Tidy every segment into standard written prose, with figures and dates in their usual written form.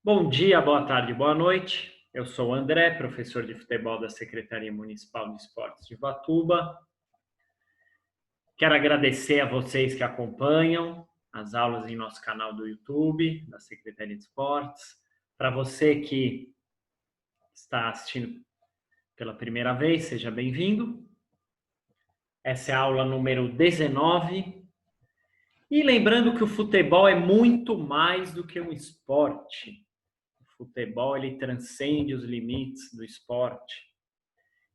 Bom dia, boa tarde, boa noite. Eu sou o André, professor de futebol da Secretaria Municipal de Esportes de Ubatuba. Quero agradecer a vocês que acompanham as aulas em nosso canal do YouTube, da Secretaria de Esportes. Para você que está assistindo pela primeira vez, seja bem-vindo. Essa é a aula número 19. E lembrando que o futebol é muito mais do que um esporte. O futebol ele transcende os limites do esporte.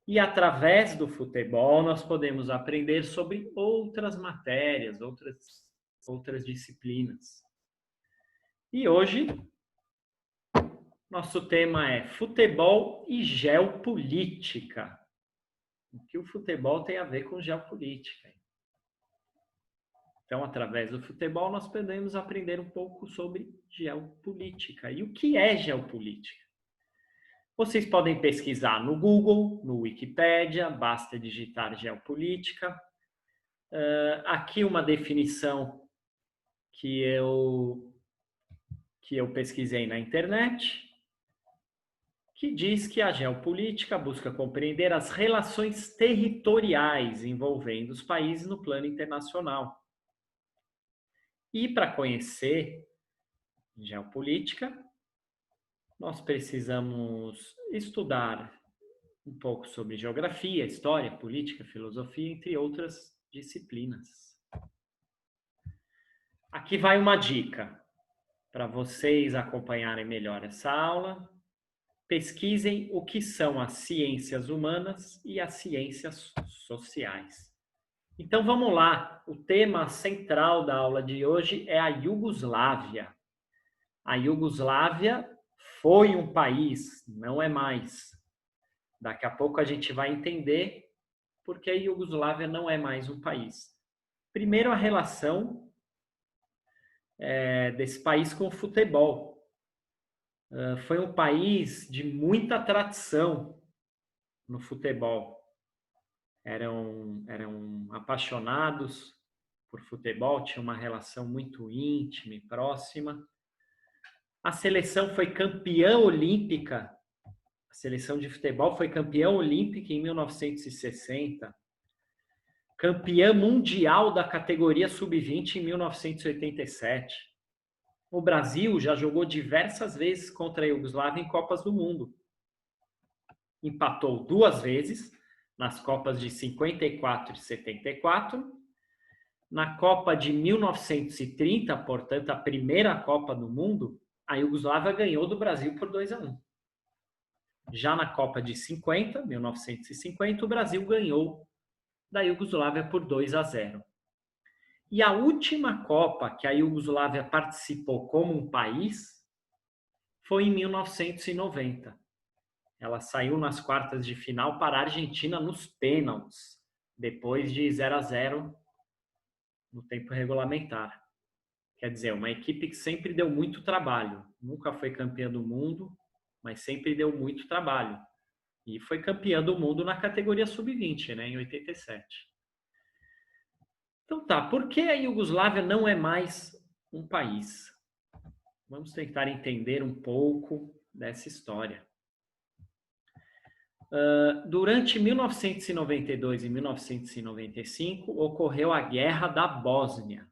E através do futebol nós podemos aprender sobre outras matérias, outras disciplinas. E hoje nosso tema é futebol e geopolítica. O que o futebol tem a ver com geopolítica? Então, através do futebol nós podemos aprender um pouco sobre geopolítica. E o que é geopolítica? Vocês podem pesquisar no Google, no Wikipédia, basta digitar geopolítica. Aqui uma definição que eu pesquisei na internet, que diz que a geopolítica busca compreender as relações territoriais envolvendo os países no plano internacional. E para conhecer geopolítica, nós precisamos estudar um pouco sobre geografia, história, política, filosofia, entre outras disciplinas. Aqui vai uma dica para vocês acompanharem melhor essa aula. Pesquisem o que são as ciências humanas e as ciências sociais. Então vamos lá, o tema central da aula de hoje é a Iugoslávia. A Iugoslávia foi um país, não é mais. Daqui a pouco a gente vai entender por que a Iugoslávia não é mais um país. Primeiro, a relação desse país com o futebol. Foi um país de muita tradição no futebol. Eram apaixonados por futebol, tinham uma relação muito íntima e próxima. A seleção foi campeã olímpica. A seleção de futebol foi campeã olímpica em 1960. Campeã mundial da categoria sub-20 em 1987. O Brasil já jogou diversas vezes contra a Iugoslávia em Copas do Mundo. Empatou 2 vezes, nas Copas de 54 e 74. Na Copa de 1930, portanto, a primeira Copa do Mundo, a Iugoslávia ganhou do Brasil por 2-1. Já na Copa de 50, 1950, o Brasil ganhou da Iugoslávia por 2-0. E a última Copa que a Iugoslávia participou como um país foi em 1990. Ela saiu nas quartas de final para a Argentina nos pênaltis, depois de 0-0 no tempo regulamentar. Quer dizer, uma equipe que sempre deu muito trabalho. Nunca foi campeã do mundo, mas sempre deu muito trabalho. E foi campeã do mundo na categoria sub-20, né, em 87. Então tá, por que a Iugoslávia não é mais um país? Vamos tentar entender um pouco dessa história. Durante 1992 e 1995, ocorreu a Guerra da Bósnia.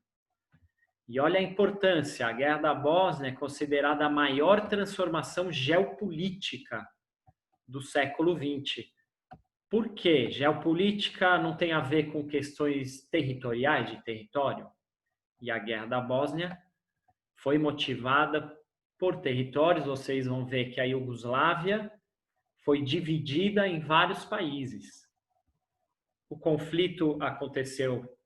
E olha a importância, a Guerra da Bósnia é considerada a maior transformação geopolítica do século XX. Por quê? Geopolítica não tem a ver com questões territoriais, de território. E a Guerra da Bósnia foi motivada por territórios. Vocês vão ver que a Iugoslávia foi dividida em vários países. O conflito aconteceu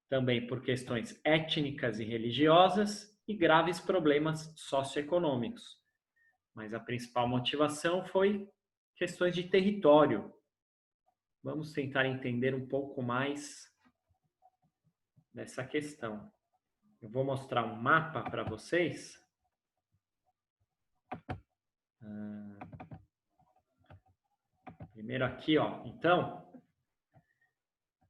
também por questões étnicas e religiosas e graves problemas socioeconômicos. Mas a principal motivação foi questões de território. Vamos tentar entender um pouco mais dessa questão. Eu vou mostrar um mapa para vocês. Primeiro aqui, ó. Então,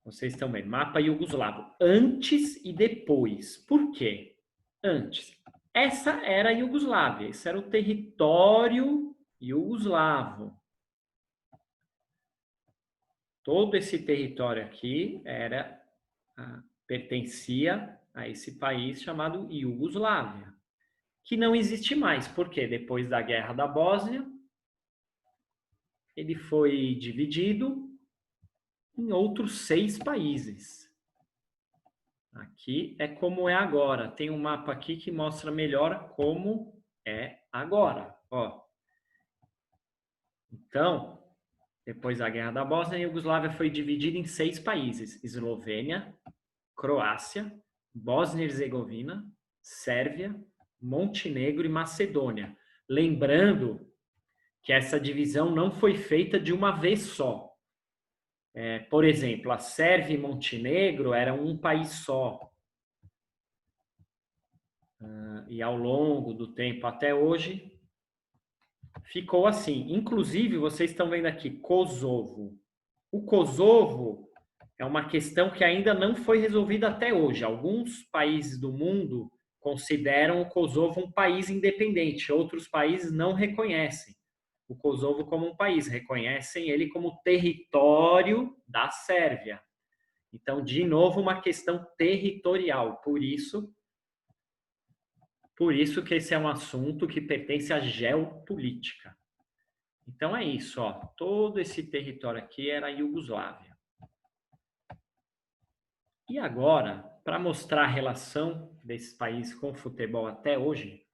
vocês estão vendo, mapa iugoslavo, antes e depois. Por quê? Antes. Essa era a Iugoslávia, esse era o território iugoslavo. Todo esse território aqui pertencia a esse país chamado Iugoslávia, que não existe mais, porque depois da Guerra da Bósnia, ele foi dividido em outros 6 países. Aqui é como é agora. Tem um mapa aqui que mostra melhor como é agora. Ó. Então, depois da Guerra da Bósnia, a Iugoslávia foi dividida em 6 países: Eslovênia, Croácia, Bósnia e Herzegovina, Sérvia, Montenegro e Macedônia. Lembrando que essa divisão não foi feita de uma vez só. Por exemplo, a Sérvia e Montenegro eram um país só. E ao longo do tempo até hoje, ficou assim. Inclusive, vocês estão vendo aqui, Kosovo. O Kosovo é uma questão que ainda não foi resolvida até hoje. Alguns países do mundo consideram o Kosovo um país independente, outros países não reconhecem o Kosovo como um país, reconhecem ele como território da Sérvia. Então, de novo, uma questão territorial. Por isso que esse é um assunto que pertence à geopolítica. Então é isso, ó. Todo esse território aqui era a Iugoslávia. E agora, para mostrar a relação desses países com o futebol até hoje,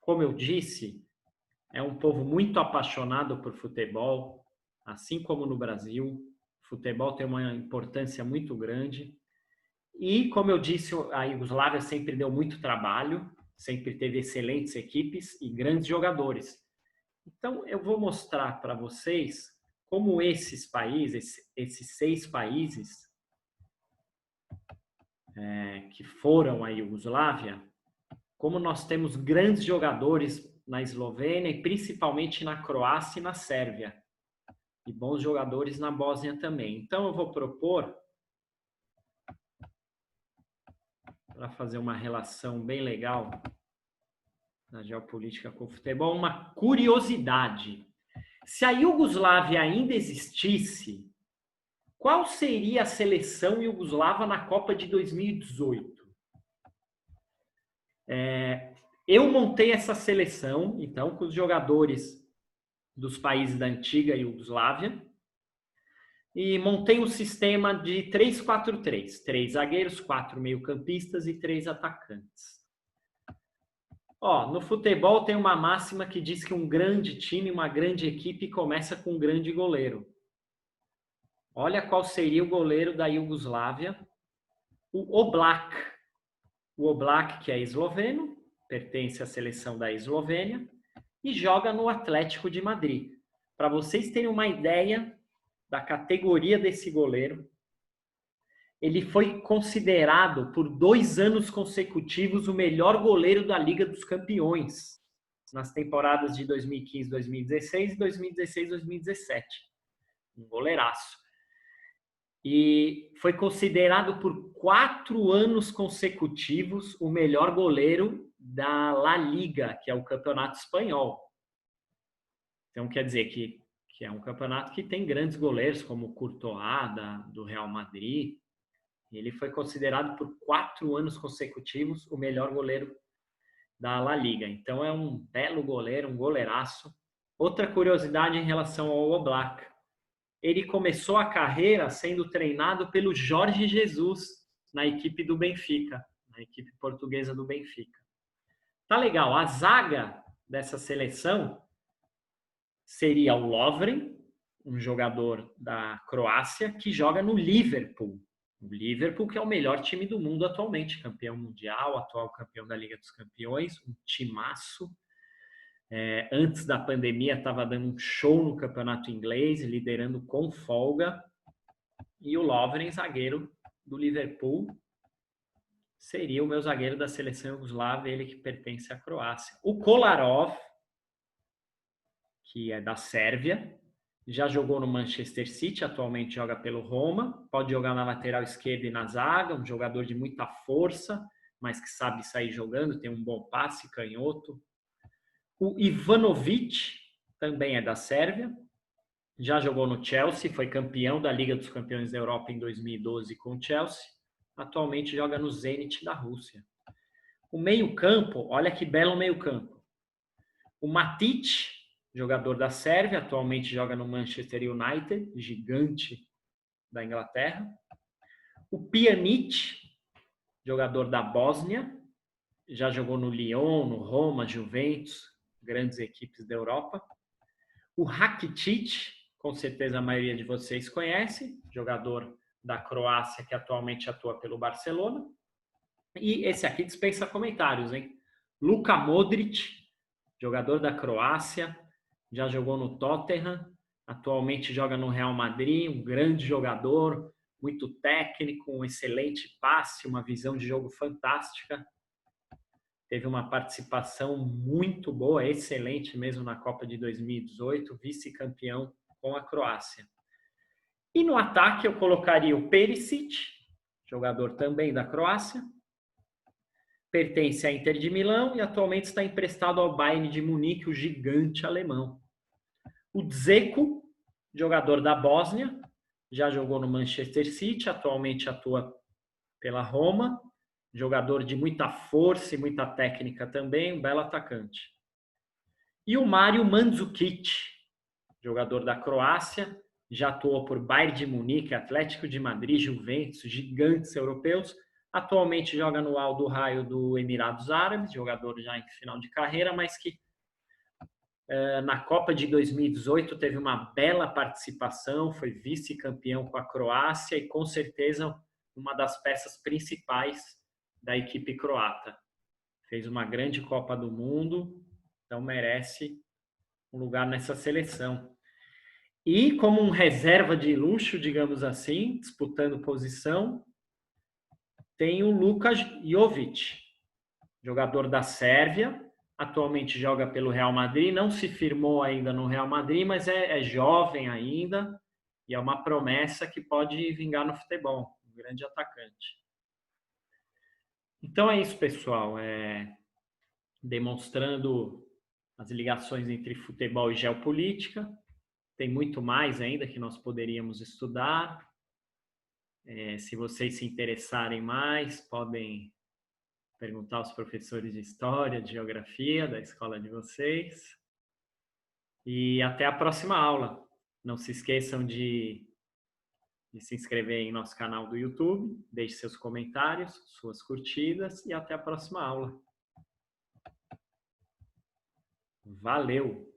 como eu disse, é um povo muito apaixonado por futebol, assim como no Brasil. O futebol tem uma importância muito grande. E, como eu disse, a Iugoslávia sempre deu muito trabalho, sempre teve excelentes equipes e grandes jogadores. Então, eu vou mostrar para vocês como esses países, esses 6 países que foram a Iugoslávia, como nós temos grandes jogadores na Eslovênia e principalmente na Croácia e na Sérvia. E bons jogadores na Bósnia também. Então, eu vou propor, para fazer uma relação bem legal na geopolítica com o futebol, uma curiosidade. Se a Iugoslávia ainda existisse, qual seria a seleção iugoslava na Copa de 2018? Eu montei essa seleção, então, com os jogadores dos países da antiga Iugoslávia e montei um sistema de 3-4-3. 3 zagueiros, 4 meio-campistas e 3 atacantes. Ó, no futebol tem uma máxima que diz que um grande time, uma grande equipe começa com um grande goleiro. Olha qual seria o goleiro da Iugoslávia, o Oblak. O Oblak, que é esloveno, pertence à seleção da Eslovênia e joga no Atlético de Madrid. Para vocês terem uma ideia da categoria desse goleiro, ele foi considerado por 2 anos consecutivos o melhor goleiro da Liga dos Campeões nas temporadas de 2015, 2016 e 2016, 2017. Um goleiraço. E foi considerado por 4 anos consecutivos o melhor goleiro da La Liga, que é o campeonato espanhol. Então, quer dizer que é um campeonato que tem grandes goleiros, como o Courtois, do Real Madrid. Ele foi considerado por 4 anos consecutivos o melhor goleiro da La Liga. Então, é um belo goleiro, um goleiraço. Outra curiosidade em relação ao Oblak. Ele começou a carreira sendo treinado pelo Jorge Jesus na equipe do Benfica, na equipe portuguesa do Benfica. Tá legal. A zaga dessa seleção seria o Lovren, um jogador da Croácia que joga no Liverpool. O Liverpool, que é o melhor time do mundo atualmente, campeão mundial, atual campeão da Liga dos Campeões, um timaço. Antes da pandemia estava dando um show no campeonato inglês, liderando com folga. E o Lovren, zagueiro do Liverpool, seria o meu zagueiro da seleção iugoslava, ele que pertence à Croácia. O Kolarov, que é da Sérvia, já jogou no Manchester City, atualmente joga pelo Roma, pode jogar na lateral esquerda e na zaga, um jogador de muita força, mas que sabe sair jogando, tem um bom passe, canhoto. O Ivanovic também é da Sérvia, já jogou no Chelsea, foi campeão da Liga dos Campeões da Europa em 2012 com o Chelsea, atualmente joga no Zenit da Rússia. O meio-campo, olha que belo meio-campo. O Matic, jogador da Sérvia, atualmente joga no Manchester United, gigante da Inglaterra. O Pjanic, jogador da Bósnia, já jogou no Lyon, no Roma, Juventus, grandes equipes da Europa. O Rakitic, com certeza a maioria de vocês conhece, jogador da Croácia que atualmente atua pelo Barcelona. E esse aqui dispensa comentários, hein? Luka Modric, jogador da Croácia, já jogou no Tottenham, atualmente joga no Real Madrid, um grande jogador, muito técnico, um excelente passe, uma visão de jogo fantástica. Teve uma participação muito boa, excelente mesmo na Copa de 2018, vice-campeão com a Croácia. E no ataque eu colocaria o Perisic, jogador também da Croácia, pertence à Inter de Milão e atualmente está emprestado ao Bayern de Munique, o gigante alemão. O Dzeko, jogador da Bósnia, já jogou no Manchester City, atualmente atua pela Roma, jogador de muita força e muita técnica também, um belo atacante. E o Mario Mandzukic, jogador da Croácia, já atuou por Bayern de Munique, Atlético de Madrid, Juventus, gigantes europeus, atualmente joga no Al Duhail do Emirados Árabes, jogador já em final de carreira, mas que na Copa de 2018 teve uma bela participação, foi vice-campeão com a Croácia e com certeza uma das peças principais da equipe croata. Fez uma grande Copa do Mundo, então merece um lugar nessa seleção. E como um reserva de luxo, digamos assim, disputando posição, tem o Luka Jovic, jogador da Sérvia, atualmente joga pelo Real Madrid, não se firmou ainda no Real Madrid, mas é jovem ainda e é uma promessa que pode vingar no futebol, um grande atacante. Então é isso, pessoal, demonstrando as ligações entre futebol e geopolítica. Tem muito mais ainda que nós poderíamos estudar. Se vocês se interessarem mais, podem perguntar aos professores de História, de Geografia da escola de vocês. E até a próxima aula. Não se esqueçam de se inscrever em nosso canal do YouTube, deixe seus comentários, suas curtidas e até a próxima aula. Valeu!